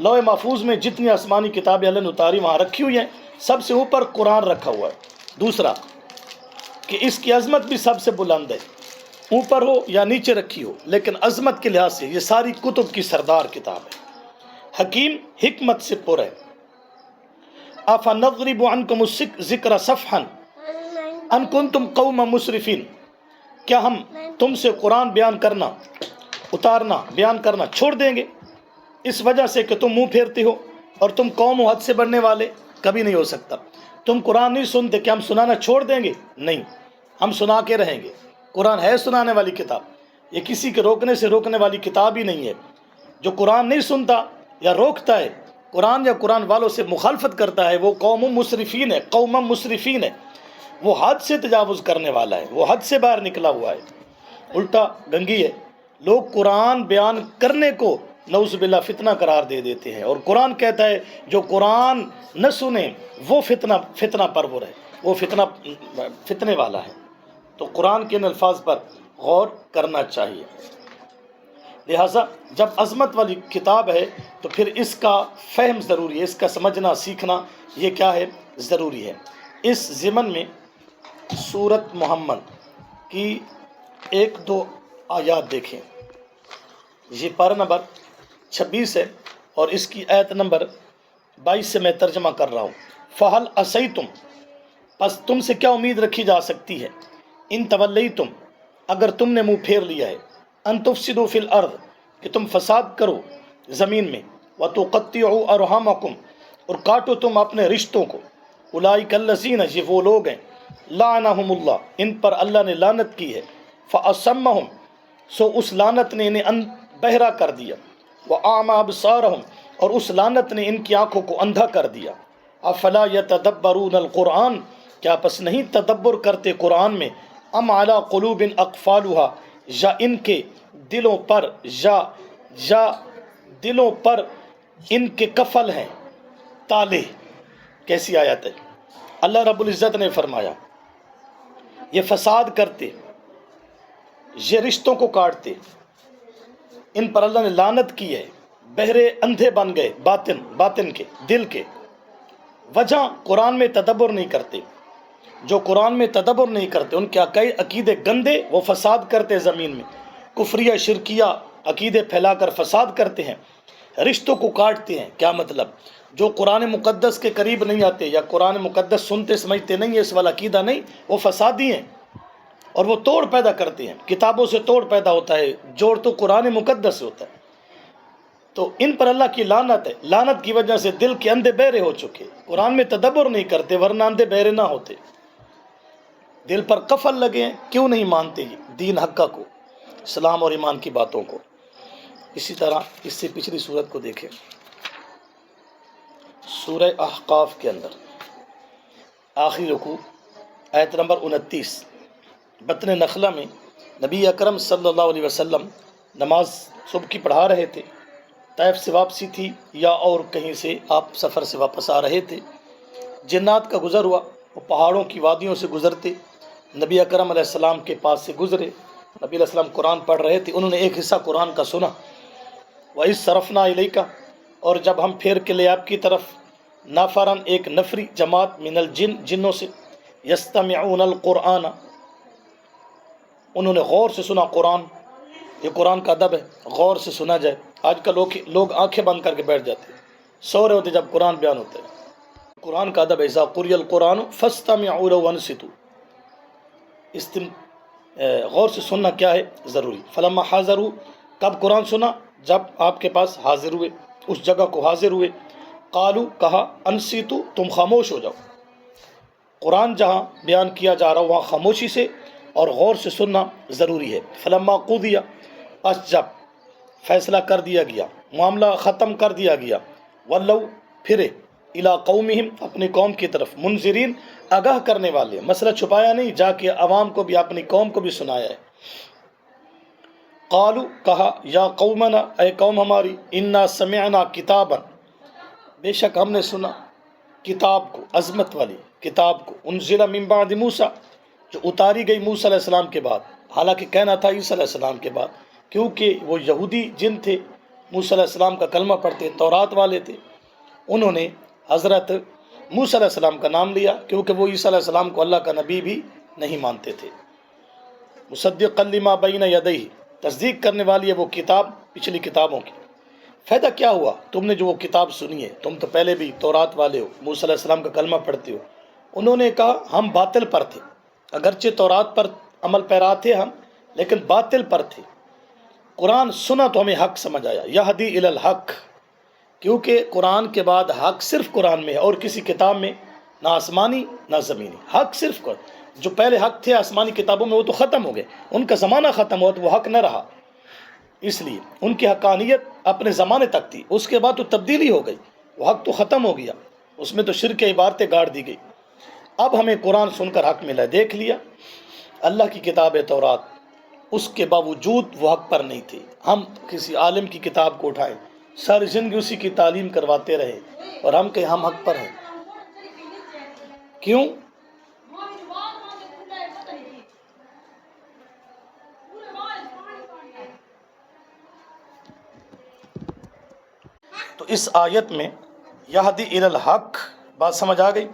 لوح محفوظ میں جتنی آسمانی کتابیں اللہ نے اتاری وہاں رکھی ہوئی ہیں، سب سے اوپر قرآن رکھا ہوا ہے۔ دوسرا کہ اس کی عظمت بھی سب سے بلند ہے، اوپر ہو یا نیچے رکھی ہو، لیکن عظمت کے لحاظ سے یہ ساری کتب کی سردار کتاب ہے۔ حکیم، حکمت سے پر ہے۔ افنضرب عنکم الذکر صفحا ان کنتم قوما مسرفین، کیا ہم تم سے قرآن بیان کرنا چھوڑ دیں گے اس وجہ سے کہ تم منہ پھیرتے ہو اور تم قوم و حد سے بڑھنے والے؟ کبھی نہیں ہو سکتا۔ تم قرآن نہیں سنتے، کہ ہم سنانا چھوڑ دیں گے؟ نہیں، ہم سنا کے رہیں گے۔ قرآن ہے سنانے والی کتاب، یہ کسی کے روکنے والی کتاب ہی نہیں ہے۔ جو قرآن نہیں سنتا یا روکتا ہے، قرآن یا قرآن والوں سے مخالفت کرتا ہے، وہ قوم مسرفین ہے۔ وہ حد سے تجاوز کرنے والا ہے، وہ حد سے باہر نکلا ہوا ہے، الٹا گنگی ہے۔ لوگ قرآن بیان کرنے کو نعوذ باللہ فتنہ قرار دے دیتے ہیں، اور قرآن کہتا ہے جو قرآن نہ سنے وہ فتنہ پرور ہے، وہ فتنے والا ہے۔ تو قرآن کے ان الفاظ پر غور کرنا چاہیے۔ لہٰذا جب عظمت والی کتاب ہے تو پھر اس کا فہم ضروری ہے، اس کا سمجھنا سیکھنا یہ کیا ہے، ضروری ہے۔ اس ضمن میں سورت محمد کی ایک دو آیات دیکھیں۔ یہ پارہ نمبر 26 ہے اور اس کی آیت نمبر 22 سے میں ترجمہ کر رہا ہوں۔ فَهَلْ عَصَيْتُمْ، پس تم سے کیا امید رکھی جا سکتی ہے، ان تولیتم، اگر تم نے منہ پھیر لیا ہے، ان تفسدوا فی الارض، کہ تم فساد کرو زمین میں، وتقطعوا ارحامکم، اور کاٹو تم اپنے رشتوں کو، اولئک الذین، یہ وہ لوگ ہیں، لعنہم اللہ، ان پر اللہ نے لعنت کی ہے، فاصمہم، سو اس لعنت نے انہیں بہرا کر دیا، واعمی ابصارہم، اور اس لعنت نے ان کی آنکھوں کو اندھا کر دیا۔ افلا یتدبرون القرآن، کیا پس نہیں تدبر کرتے قرآن میں، ام علی قلوب اقفالها، یا ان کے دلوں پر یا دلوں پر ان کے قفل ہیں، تالے۔ کیسی آیت ہے؟ اللہ رب العزت نے فرمایا یہ فساد کرتے، یہ رشتوں کو کاٹتے، ان پر اللہ نے لعنت کی ہے، بہرے اندھے بن گئے باطن کے، دل کے۔ وجہ قرآن میں تدبر نہیں کرتے۔ جو قرآن میں تدبر نہیں کرتے، ان کے عقیدے گندے، وہ فساد کرتے زمین میں، کفریہ شرکیہ عقیدے پھیلا کر فساد کرتے ہیں، رشتوں کو کاٹتے ہیں۔ کیا مطلب؟ جو قرآن مقدس کے قریب نہیں آتے یا قرآن مقدس سنتے سمجھتے نہیں، اس والا عقیدہ نہیں، وہ فسادی ہیں اور وہ توڑ پیدا کرتے ہیں۔ کتابوں سے توڑ پیدا ہوتا ہے، جوڑ تو قرآن مقدس سے ہوتا ہے۔ تو ان پر اللہ کی لعنت ہے، لعنت کی وجہ سے دل کے اندھے بہرے ہو چکے، قرآن میں تدبر نہیں کرتے، ورنہ اندھے بہرے نہ ہوتے۔ دل پر قفل لگے ہیں، کیوں نہیں مانتے یہ دین حقہ کو، اسلام اور ایمان کی باتوں کو۔ اسی طرح اس سے پچھلی صورت کو دیکھیں، سورہ احقاف کے اندر آخری رکوع آیت نمبر 29، بطن نخلہ میں نبی اکرم صلی اللہ علیہ وسلم نماز صبح کی پڑھا رہے تھے، طائف سے واپسی تھی یا اور کہیں سے آپ سفر سے واپس آ رہے تھے، جنات کا گزر ہوا، وہ پہاڑوں کی وادیوں سے گزرتے، نبی اکرم علیہ السلام کے پاس سے گزرے، نبی علیہ السلام قرآن پڑھ رہے تھے، انہوں نے ایک حصہ قرآن کا سنا، وَإِذْ صَرَفْنَا إِلَيْكَ، اور جب ہم پھیر کے لے آپ کی طرف، نافرن، ایک نفری جماعت، من الجن، جنوں سے، یستمعون القرآن، انہوں نے غور سے سنا قرآن۔ یہ قرآن کا ادب ہے، غور سے سنا جائے۔ آج کل لوگ آنکھیں بند کر کے بیٹھ جاتے ہیں، سو رہے ہوتے جب قرآن بیان ہوتا ہے۔ قرآن کا ادب ہے، اذا قرئ القرآن فاستمعوا له وانصتوا، غور سے سننا کیا ہے، ضروری۔ فلما حاضروا، کب قرآن سنا؟ جب آپ کے پاس حاضر ہوئے، اس جگہ کو حاضر ہوئے، قالوا، کہا، انصتوا، تم خاموش ہو جاؤ۔ قرآن جہاں بیان کیا جا رہا وہاں خاموشی سے اور غور سے سننا ضروری ہے۔ فلما قضی، پس جب فیصلہ کر دیا گیا، معاملہ ختم کر دیا گیا، ولو، پھرے، الی قومہم، اپنی قوم کی طرف، منذرین، آگاہ کرنے والے، مسئلہ چھپایا نہیں، جا کے عوام کو بھی، اپنی قوم کو بھی سنایا ہے۔ قالوا، کہا، یا قومنا، اے قوم ہماری، انا سمعنا کتابا، بے شک ہم نے سنا کتاب کو، عظمت والی کتاب کو، انزل من بعد موسیٰ، جو اتاری گئی موسیٰ علیہ السلام کے بعد، حالانکہ کہنا تھا عیسیٰ علیہ السلام کے بعد، کیونکہ وہ یہودی جن تھے، موسیٰ علیہ السلام کا کلمہ پڑھتے، تورات والے تھے، انہوں نے حضرت موسیٰ علیہ السلام کا نام لیا، کیونکہ وہ عیسیٰ علیہ السلام کو اللہ کا نبی بھی نہیں مانتے تھے۔ مصدقا لما بین یدیہ، تصدیق کرنے والی ہے وہ کتاب پچھلی کتابوں کی۔ فائدہ کیا ہوا؟ تم نے جو وہ کتاب سنی ہے، تم تو پہلے بھی تورات والے ہو، موسیٰ علیہ السلام کا کلمہ پڑھتے ہو۔ انہوں نے کہا ہم باطل پر تھے، اگرچہ تورات پر عمل پیرا تھے ہم، لیکن باطل پر تھے۔ قرآن سنا تو ہمیں حق سمجھ آیا، یہدی الی الحق، کیونکہ قرآن کے بعد حق صرف قرآن میں ہے، اور کسی کتاب میں نہ آسمانی نہ زمینی، حق صرف قرآن۔ جو پہلے حق تھے آسمانی کتابوں میں وہ تو ختم ہو گئے، ان کا زمانہ ختم ہوا تو وہ حق نہ رہا، اس لیے ان کی حقانیت اپنے زمانے تک تھی، اس کے بعد تو تبدیلی ہو گئی، وہ حق تو ختم ہو گیا، اس میں تو شرک عبارتیں گاڑ دی گئی۔ اب ہمیں قرآن سن کر حق ملا، دیکھ لیا اللہ کی کتاب تورات، اس کے باوجود وہ حق پر نہیں تھی۔ ہم کسی عالم کی کتاب کو اٹھائیں، ساری زندگی اسی کی تعلیم کرواتے رہے اور ہم کہیں ہم حق پر ہیں۔ کیوں؟ تو اس آیت میں یہدی الی الحق بات سمجھ آ گئی،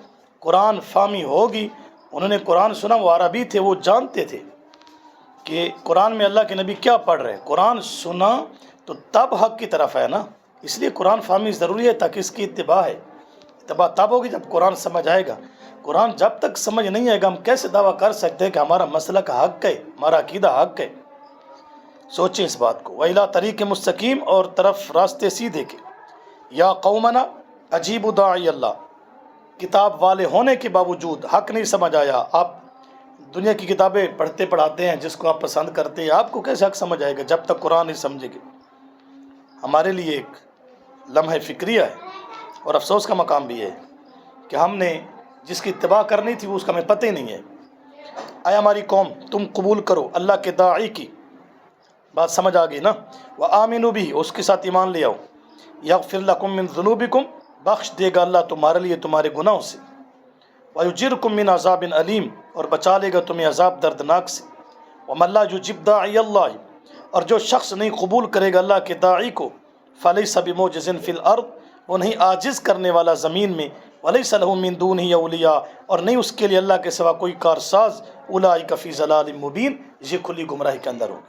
قرآن فہمی ہوگی۔ انہوں نے قرآن سنا، وہ عربی تھے، وہ جانتے تھے کہ قرآن میں اللہ کے نبی کیا پڑھ رہے ہیں۔ قرآن سنا تو تب حق کی طرف ہے نا، اس لیے قرآن فہمی ضروری ہے تاکہ اس کی اتباع ہے۔ اتباع تب ہوگی جب قرآن سمجھ آئے گا۔ قرآن جب تک سمجھ نہیں آئے گا ہم کیسے دعویٰ کر سکتے ہیں کہ ہمارا مسلک حق ہے، ہمارا عقیدہ حق ہے؟ سوچیں اس بات کو۔ وَإِلَىٰ طریق مستقیم، اور طرف راستے سیدھے کے۔ یا قومنا عجیب داعی اللہ، کتاب والے ہونے کے باوجود حق نہیں سمجھ آیا۔ آپ دنیا کی کتابیں پڑھتے پڑھاتے ہیں جس کو آپ پسند کرتے ہیں، آپ کو کیسے حق سمجھ آئے گا جب تک قرآن نہیں سمجھے گے؟ ہمارے لیے ایک لمحہ فکریہ ہے اور افسوس کا مقام بھی ہے کہ ہم نے جس کی اتباع کرنی تھی وہ اس کا ہمیں پتہ ہی نہیں ہے۔ اے ہماری قوم، تم قبول کرو اللہ کے داعی کی، بات سمجھ آ گئی نا؟ وآمنوا بھی، اس کے ساتھ ایمان لے آؤ۔ یغفر لکم من ذنوبکم، بخش دے گا اللہ تمہارے لیے تمہارے گناہوں سے۔ ویجرکم من عذاب علیم، اور بچا لے گا تمہیں عذاب دردناک سے۔ ومن لا یجب داعی اللہ، اور جو شخص نہیں قبول کرے گا اللہ کے داعی کو، فلیس بمعجز فی الارض، وہ نہیں عاجز کرنے والا زمین میں، ولیس لہ من دونہ اولیاء، اور نہیں اس کے لیے اللہ کے سوا کوئی کارساز، اولئک فی ضلال مبین، یہ کھلی گمراہی کے اندر ہوگا۔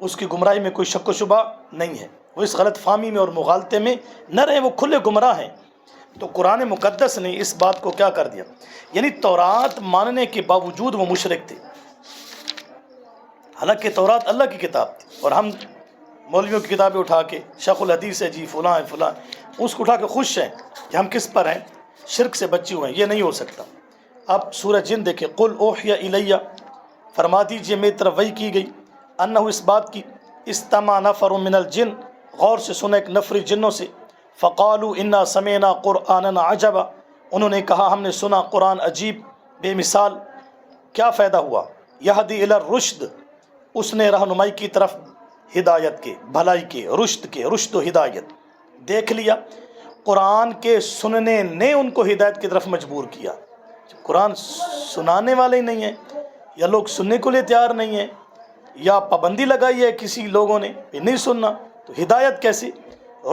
اس کی گمراہی میں کوئی شک و شبہ نہیں ہے، وہ اس غلط فہمی میں اور مغالطے میں نہ رہے، وہ کھلے گمراہ ہیں۔ تو قرآن مقدس نے اس بات کو کیا کر دیا، یعنی تورات ماننے کے باوجود وہ مشرک تھے، حالانکہ تورات اللہ کی کتاب تھی۔ اور ہم مولویوں کی کتابیں اٹھا کے، شیخ الحدیث ہے جی، فلاں ہے فلاں، اس کو اٹھا کے خوش ہیں کہ ہم کس پر ہیں، شرک سے بچے ہوئے ہیں۔ یہ نہیں ہو سکتا۔ اب سورہ جن دیکھیں، قل اوحی الیہ، فرما دیجئے میری طرف وحی کی گئی، انہ، اس بات کی، استمع نفر من الجن، غور سے سنا ایک نفری جنوں سے، فقالوا انا سمعنا قرآنا عجبا، انہوں نے کہا ہم نے سنا قرآن عجیب بے مثال۔ کیا فائدہ ہوا؟ یہدی الی الرشد، اس نے رہنمائی کی طرف ہدایت کے، بھلائی کے، رشد و ہدایت۔ دیکھ لیا قرآن کے سننے نے ان کو ہدایت کی طرف مجبور کیا۔ قرآن سنانے والے ہی نہیں ہیں، یا لوگ سننے کو لیے تیار نہیں ہیں، یا پابندی لگائی ہے کسی لوگوں نے کہ نہیں سننا، تو ہدایت کیسی؟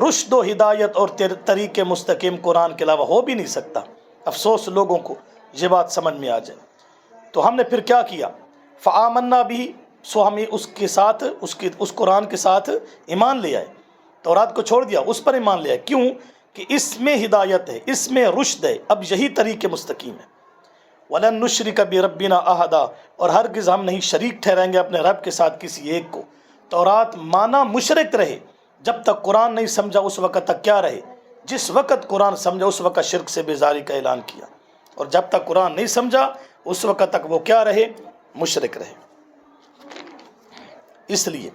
رشد و ہدایت اور طریق مستقیم قرآن کے علاوہ ہو بھی نہیں سکتا۔ افسوس لوگوں کو یہ بات سمجھ میں آ جائے۔ تو ہم نے پھر کیا کیا؟ فآمنا بھی، سو ہم اس کے ساتھ اس قرآن کے ساتھ ایمان لے آئے، تورات کو چھوڑ دیا، اس پر ایمان لے آئے۔ کیوں؟ کہ اس میں ہدایت ہے، اس میں رشد ہے، اب یہی طریق مستقیم ہے۔ وَلَن نُشْرِكَ بِرَبِّنَا أَحَدًا، اور ہرگز ہم نہیں شریک ٹھہرائیں گے اپنے رب کے ساتھ کسی ایک کو۔ تورات مانا مشرک رہے، جب تک قرآن نہیں سمجھا اس وقت تک کیا رہے؟ جس وقت قرآن سمجھا اس وقت شرک سے بیزاری کا اعلان کیا، اور جب تک قرآن نہیں سمجھا اس وقت تک وہ کیا رہے؟ مشرک رہے۔ اس لیے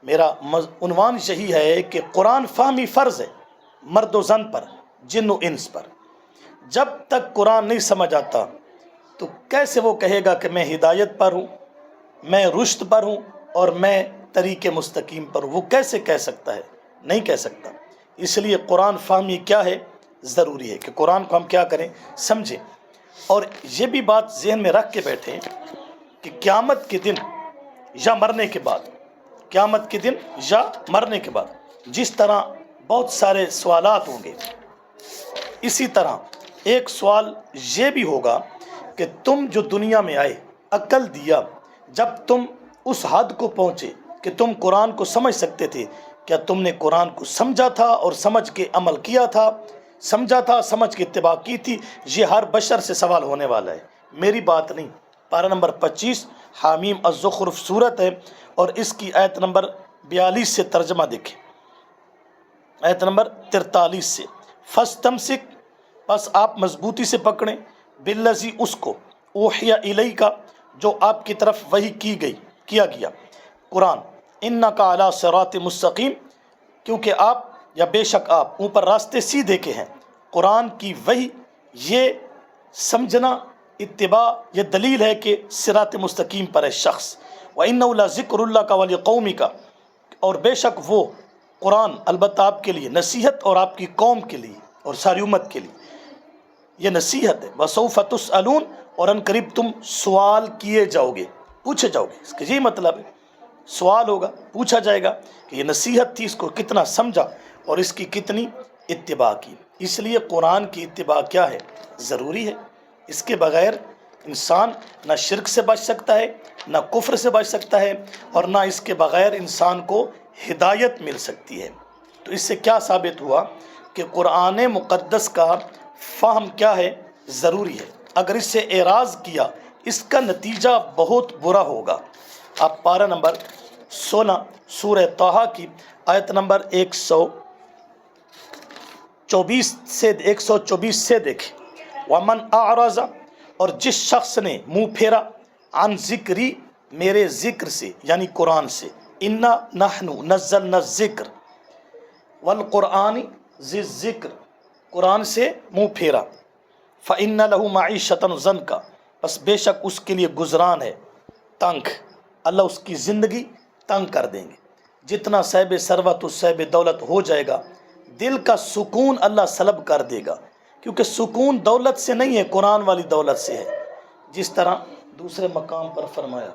میرا عنوان یہی ہے کہ قرآن فہمی فرض ہے مرد و زن پر، جن و انس پر۔ جب تک قرآن نہیں سمجھ آتا تو کیسے وہ کہے گا کہ میں ہدایت پر ہوں، میں رشد پر ہوں، اور میں طریق مستقیم پر ہوں؟ وہ کیسے کہہ سکتا ہے؟ نہیں کہہ سکتا۔ اس لیے قرآن فہمی کیا ہے؟ ضروری ہے کہ قرآن کو ہم کیا کریں؟ سمجھیں۔ اور یہ بھی بات ذہن میں رکھ کے بیٹھیں کہ قیامت کے دن یا مرنے کے بعد، قیامت کے دن یا مرنے کے بعد جس طرح بہت سارے سوالات ہوں گے، اسی طرح ایک سوال یہ بھی ہوگا کہ تم جو دنیا میں آئے، عقل دیا، جب تم اس حد کو پہنچے کہ تم قرآن کو سمجھ سکتے تھے، کیا تم نے قرآن کو سمجھا تھا اور سمجھ کے عمل کیا تھا؟ سمجھا تھا، سمجھ کے اتباع کی تھی؟ یہ ہر بشر سے سوال ہونے والا ہے، میری بات نہیں۔ پارہ نمبر 25 حامیم الزخرف صورت ہے، اور اس کی آیت نمبر 42 سے ترجمہ دیکھیں، آیت نمبر 43 سے۔ فَاسْتَمْسِكْ، پس آپ مضبوطی سے پکڑیں، بالذی، اس کو، اوحی الیک، جو آپ کی طرف وحی کیا گیا، قرآن، انک علی صراط مستقیم، کیونکہ آپ یا بے شک آپ اوپر راستے سیدھے کے ہیں۔ قرآن کی وحی یہ سمجھنا اتباع یہ دلیل ہے کہ صراط مستقیم پر ہے شخص. وَإِنَّهُ لَذِكْرُ اللَّهِ کا وَلِقَوْمِكَ، اور بے شک وہ قرآن البتہ آپ کے لیے نصیحت اور آپ کی قوم کے لیے اور ساری امت کے لیے یہ نصیحت ہے. وَسَوْفَ تُسْأَلُونَ، اور ان قریب تم سوال کیے جاؤ گے، پوچھے جاؤ گے. اس کا یہی مطلب ہے، سوال ہوگا، پوچھا جائے گا کہ یہ نصیحت تھی، اس کو کتنا سمجھا اور اس کی کتنی اتباع کی. اس لیے قرآن کی اتباع کیا ہے؟ ضروری ہے. اس کے بغیر انسان نہ شرک سے بچ سکتا ہے، نہ کفر سے بچ سکتا ہے، اور نہ اس کے بغیر انسان کو ہدایت مل سکتی ہے. تو اس سے کیا ثابت ہوا کہ قرآن مقدس کا فہم کیا ہے؟ ضروری ہے. اگر اس سے اعراض کیا اس کا نتیجہ بہت برا ہوگا. آپ پارہ نمبر 16 سورہ طٰہٰ کی آیت نمبر 124 سے دیکھیں. وَمَنْ أَعْرَضَ، اور جس شخص نے منہ پھیرا، عن ذکری، میرے ذکر سے یعنی قرآن سے، اِنَّا نَحْنُ نَزَّلْنَا الذِّکْرَ وَالْقُرْآنِ ذِی الذِّکْر، قرآن سے منہ پھیرا، فَإِنَّ لَهُ مَعِیشَةً ضَنْکَ، بس بے شک اس کے لیے گزران ہے تنگ. اللہ اس کی زندگی تنگ کر دیں گے. جتنا صاحب ثروت و صاحب دولت ہو جائے گا، دل کا سکون اللہ سلب کر دے گا، کیونکہ سکون دولت سے نہیں ہے، قرآن والی دولت سے ہے. جس طرح دوسرے مقام پر فرمایا،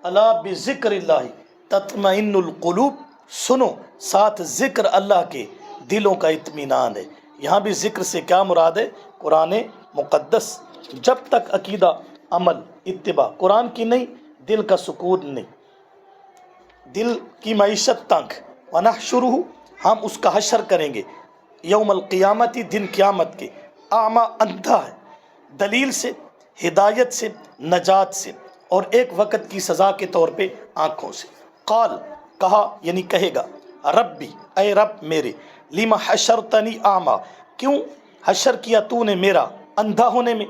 الا بذکر اللہ تطمئن القلوب، سنو ساتھ ذکر اللہ کے دلوں کا اطمینان ہے. یہاں بھی ذکر سے کیا مراد ہے؟ قرآن مقدس. جب تک عقیدہ، عمل، اتباع قرآن کی نہیں، دل کا سکون نہیں، دل کی معیشت تنگ. ونحشرہ، ہم اس کا حشر کریں گے، یوم القیامتی، دن قیامت کے، اعمیٰ، اندھا ہے، دلیل سے، ہدایت سے، نجات سے، اور ایک وقت کی سزا کے طور پہ آنکھوں سے. قال، کہا یعنی کہے گا، ربی، اے رب میرے، لما حشرتنی اعمیٰ، کیوں حشر کیا تو نے میرا اندھا ہونے میں،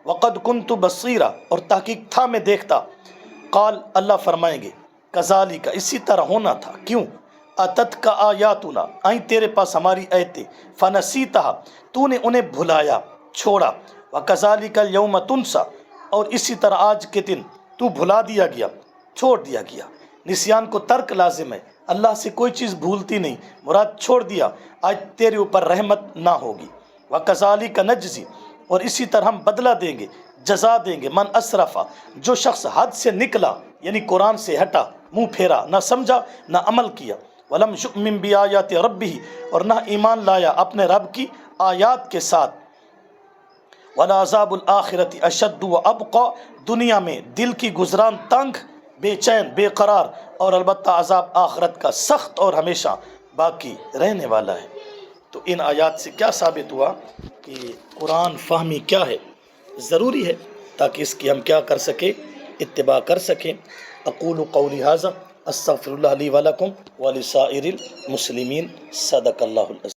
وقد کنت بصیرا، اور تحقیق تھا میں دیکھتا. قال، اللہ فرمائیں گے، کذالک، اسی طرح ہونا تھا. کیوں؟ اتت کا آیاتنا، آئیں تیرے پاس ہماری آیتیں، فنسیتہا، تو نے انہیں بھلایا، چھوڑا. وکذالک الیوم تنسیٰ، اور اسی طرح آج کے دن تو بھلا دیا گیا، چھوڑ دیا گیا. نسیان کو ترک لازم ہے، اللہ سے کوئی چیز بھولتی نہیں، مراد چھوڑ دیا. آج تیرے اوپر رحمت نہ ہوگی. وکذالک نجزی، اور اسی طرح ہم بدلہ دیں گے، جزا دیں گے، من اسرفا، جو شخص حد سے نکلا یعنی قرآن سے ہٹا، منہ پھیرا، نہ سمجھا نہ عمل کیا. ولم یؤمن بآیات ربہ، اور نہ ایمان لایا اپنے رب کی آیات کے ساتھ. ولعذاب الآخرۃ اشد وابقیٰ، دنیا میں دل کی گزران تنگ، بے چین، بے قرار، اور البتہ عذاب آخرت کا سخت اور ہمیشہ باقی رہنے والا ہے. تو ان آیات سے کیا ثابت ہوا کہ قرآن فہمی کیا ہے؟ ضروری ہے، تاکہ اس کی ہم کیا کر سکیں؟ اتباع کر سکیں. اقول قولی ھذا، استغفر اللہ لی ولکم ولسائر المسلمین. صدق اللہ العظیم.